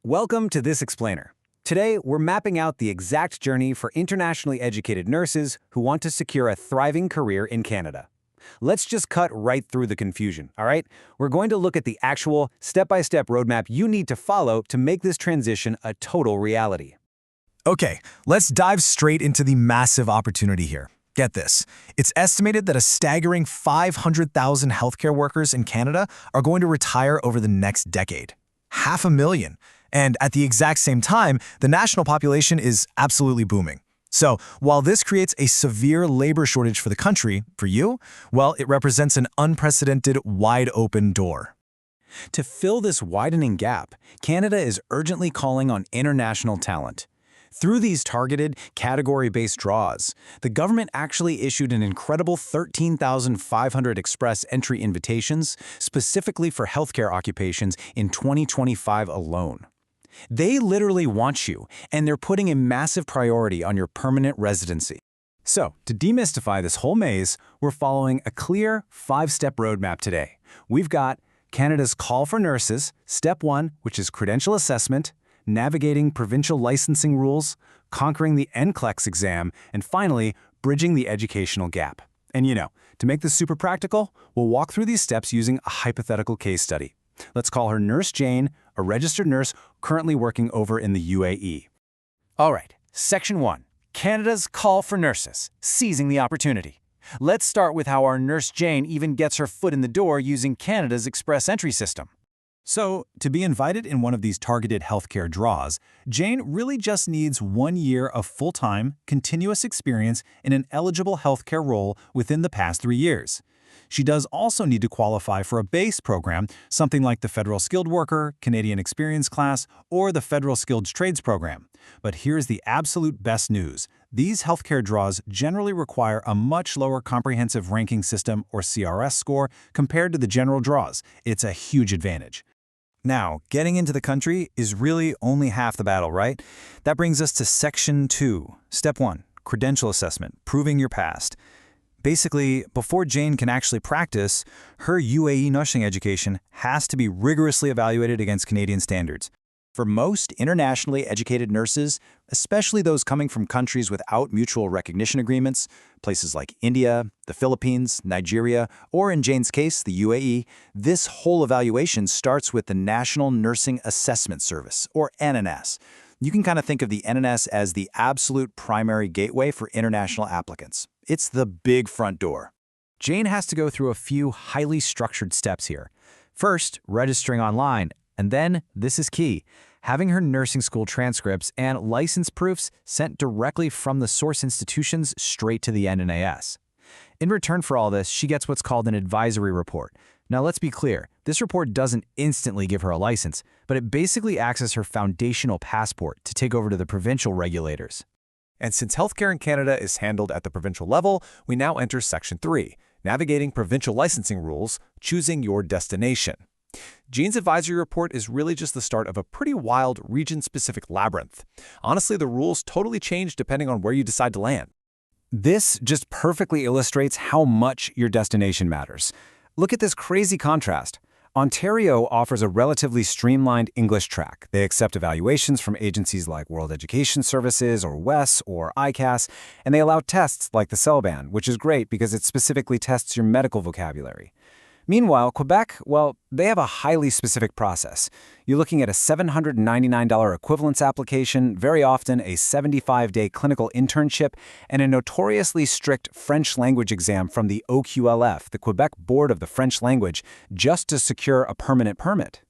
Welcome to This Explainer. Today, we're mapping out the exact journey for internationally educated nurses who want to secure a thriving career in Canada. Let's just cut right through the confusion, all right? We're going to look at the actual step-by-step roadmap you need to follow to make this transition a total reality. Okay, let's dive straight into the massive opportunity here. Get this. It's estimated that a staggering 500,000 healthcare workers in Canada are going to retire over the next decade. 500,000. And at the exact same time, the national population is absolutely booming. So while this creates a severe labor shortage for the country, for you, well, it represents an unprecedented wide-open door. To fill this widening gap, Canada is urgently calling on international talent. Through these targeted, category-based draws, the government actually issued an incredible 13,500 express entry invitations specifically for healthcare occupations in 2025 alone. They literally want you, and they're putting a massive priority on your permanent residency. So, to demystify this whole maze, we're following a clear 5-step roadmap today. We've got Canada's Call for Nurses, Step 1, which is credential assessment, navigating provincial licensing rules, conquering the NCLEX exam, and finally, bridging the educational gap. And to make this super practical, we'll walk through these steps using a hypothetical case study. Let's call her Nurse Jane, a registered nurse currently working over in the UAE. All right, Section 1, Canada's Call for Nurses, seizing the opportunity. Let's start with how our Nurse Jane even gets her foot in the door using Canada's express entry system. So, to be invited in one of these targeted healthcare draws, Jane really just needs 1 year of full-time, continuous experience in an eligible healthcare role within the past 3 years. She does also need to qualify for a base program, something like the Federal Skilled Worker, Canadian Experience Class, or the Federal Skilled Trades Program. But here's the absolute best news. These healthcare draws generally require a much lower comprehensive ranking system or CRS score compared to the general draws. It's a huge advantage. Now, getting into the country is really only half the battle, right? That brings us to Section 2, Step 1, Credential Assessment, proving your past. Basically, before Jane can actually practice, her UAE nursing education has to be rigorously evaluated against Canadian standards. For most internationally educated nurses, especially those coming from countries without mutual recognition agreements, places like India, the Philippines, Nigeria, or in Jane's case, the UAE, this whole evaluation starts with the National Nursing Assessment Service, or NNAS. You can kind of think of the NNAS as the absolute primary gateway for international applicants. It's the big front door. Jane has to go through a few highly structured steps here. First, registering online, and then, this is key, having her nursing school transcripts and license proofs sent directly from the source institutions straight to the NNAS. In return for all this, she gets what's called an advisory report. Now let's be clear, this report doesn't instantly give her a license, but it basically acts as her foundational passport to take over to the provincial regulators. And since healthcare in Canada is handled at the provincial level, we now enter Section 3, navigating provincial licensing rules, choosing your destination. Jane's advisory report is really just the start of a pretty wild region-specific labyrinth. Honestly, the rules totally change depending on where you decide to land. This just perfectly illustrates how much your destination matters. Look at this crazy contrast. Ontario offers a relatively streamlined English track. They accept evaluations from agencies like World Education Services or WES or ICAS, and they allow tests like the CELBAN, which is great because it specifically tests your medical vocabulary. Meanwhile, Quebec, well, they have a highly specific process. You're looking at a $799 equivalence application, very often a 75-day clinical internship, and a notoriously strict French language exam from the OQLF, the Quebec Board of the French Language, just to secure a permanent permit.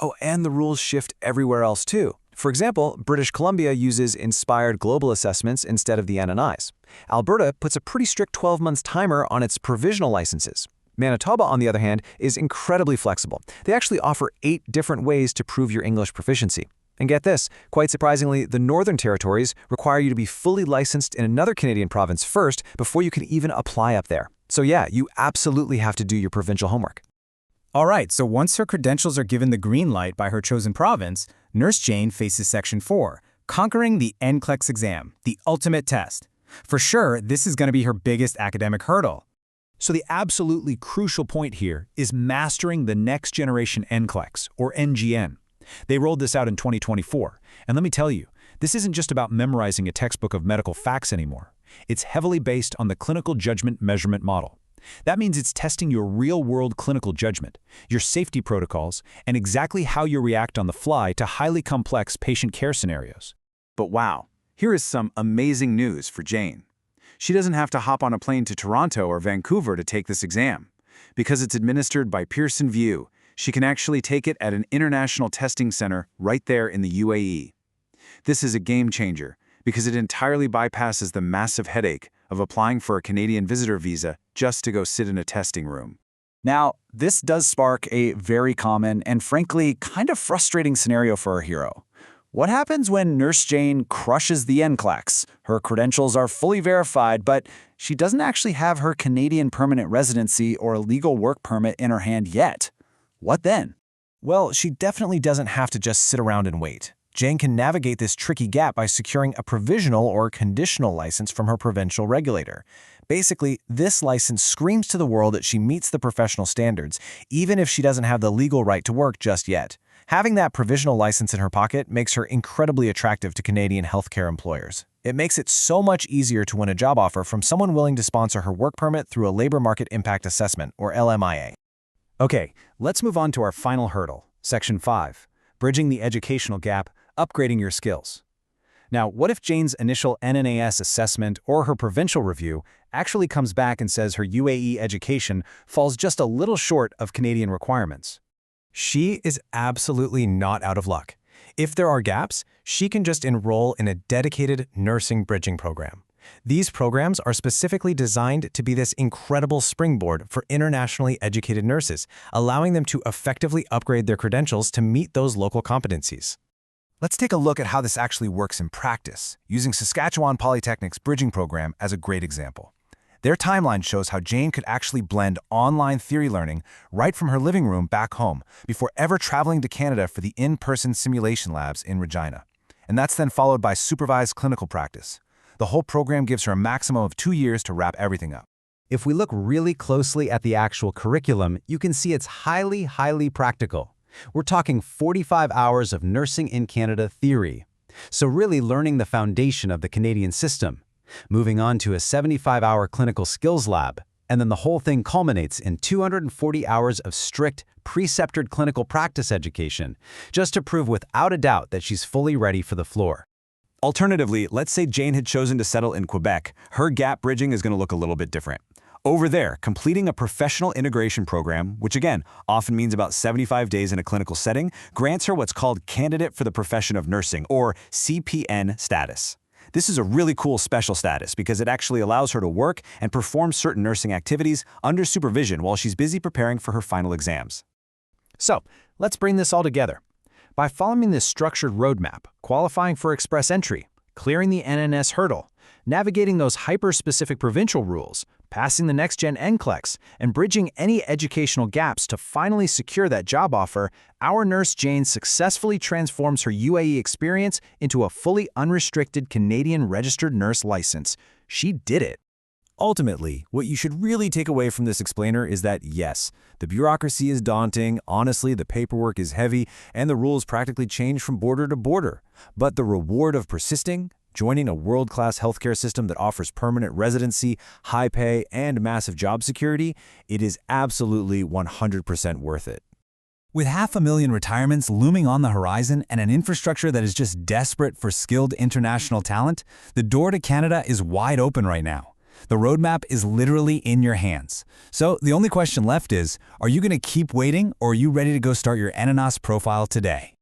Oh, and the rules shift everywhere else too. For example, British Columbia uses inspired global assessments instead of the NNIs. Alberta puts a pretty strict 12-month timer on its provisional licenses. Manitoba, on the other hand, is incredibly flexible. They actually offer 8 different ways to prove your English proficiency. And get this, quite surprisingly, the Northern Territories require you to be fully licensed in another Canadian province first before you can even apply up there. So yeah, you absolutely have to do your provincial homework. All right, so once her credentials are given the green light by her chosen province, Nurse Jane faces Section 4, conquering the NCLEX exam, the ultimate test. For sure, this is going to be her biggest academic hurdle. So the absolutely crucial point here is mastering the next generation NCLEX, or NGN. They rolled this out in 2024, and let me tell you, this isn't just about memorizing a textbook of medical facts anymore. It's heavily based on the clinical judgment measurement model. That means it's testing your real-world clinical judgment, your safety protocols, and exactly how you react on the fly to highly complex patient care scenarios. But wow, here is some amazing news for Jane. She doesn't have to hop on a plane to Toronto or Vancouver to take this exam. Because it's administered by Pearson VUE, she can actually take it at an international testing center right there in the UAE. This is a game changer because it entirely bypasses the massive headache of applying for a Canadian visitor visa just to go sit in a testing room. Now, this does spark a very common and frankly kind of frustrating scenario for our hero. What happens when Nurse Jane crushes the NCLEX? Her credentials are fully verified, but she doesn't actually have her Canadian permanent residency or legal work permit in her hand yet. What then? Well, she definitely doesn't have to just sit around and wait. Jane can navigate this tricky gap by securing a provisional or conditional license from her provincial regulator. Basically, this license screams to the world that she meets the professional standards, even if she doesn't have the legal right to work just yet. Having that provisional license in her pocket makes her incredibly attractive to Canadian healthcare employers. It makes it so much easier to win a job offer from someone willing to sponsor her work permit through a Labor Market Impact Assessment, or LMIA. Okay, let's move on to our final hurdle, Section 5, bridging the educational gap, upgrading your skills. Now, what if Jane's initial NNAS assessment or her provincial review actually comes back and says her UAE education falls just a little short of Canadian requirements? She is absolutely not out of luck. If there are gaps, she can just enroll in a dedicated nursing bridging program. These programs are specifically designed to be this incredible springboard for internationally educated nurses, allowing them to effectively upgrade their credentials to meet those local competencies. Let's take a look at how this actually works in practice, using Saskatchewan Polytechnic's bridging program as a great example. Their timeline shows how Jane could actually blend online theory learning right from her living room back home before ever traveling to Canada for the in-person simulation labs in Regina. And that's then followed by supervised clinical practice. The whole program gives her a maximum of 2 years to wrap everything up. If we look really closely at the actual curriculum, you can see it's highly practical. We're talking 45 hours of nursing in Canada theory. So really learning the foundation of the Canadian system. Moving on to a 75-hour clinical skills lab, and then the whole thing culminates in 240 hours of strict, preceptored clinical practice education, just to prove without a doubt that she's fully ready for the floor. Alternatively, let's say Jane had chosen to settle in Quebec. Her gap bridging is going to look a little bit different. Over there, completing a professional integration program, which again, often means about 75 days in a clinical setting, grants her what's called Candidate for the Profession of Nursing, or CPN status. This is a really cool special status because it actually allows her to work and perform certain nursing activities under supervision while she's busy preparing for her final exams. So, let's bring this all together. By following this structured roadmap, qualifying for express entry, clearing the NNS hurdle, navigating those hyper-specific provincial rules, passing the next-gen NCLEX, and bridging any educational gaps to finally secure that job offer, our nurse Jane successfully transforms her UAE experience into a fully unrestricted Canadian registered nurse license. She did it. Ultimately, what you should really take away from this explainer is that yes, the bureaucracy is daunting, honestly the paperwork is heavy, and the rules practically change from border to border. But the reward of persisting, joining a world-class healthcare system that offers permanent residency, high pay, and massive job security, it is absolutely 100% worth it. With 500,000 retirements looming on the horizon and an infrastructure that is just desperate for skilled international talent, the door to Canada is wide open right now. The roadmap is literally in your hands. So the only question left is, are you going to keep waiting or are you ready to go start your NNAS profile today?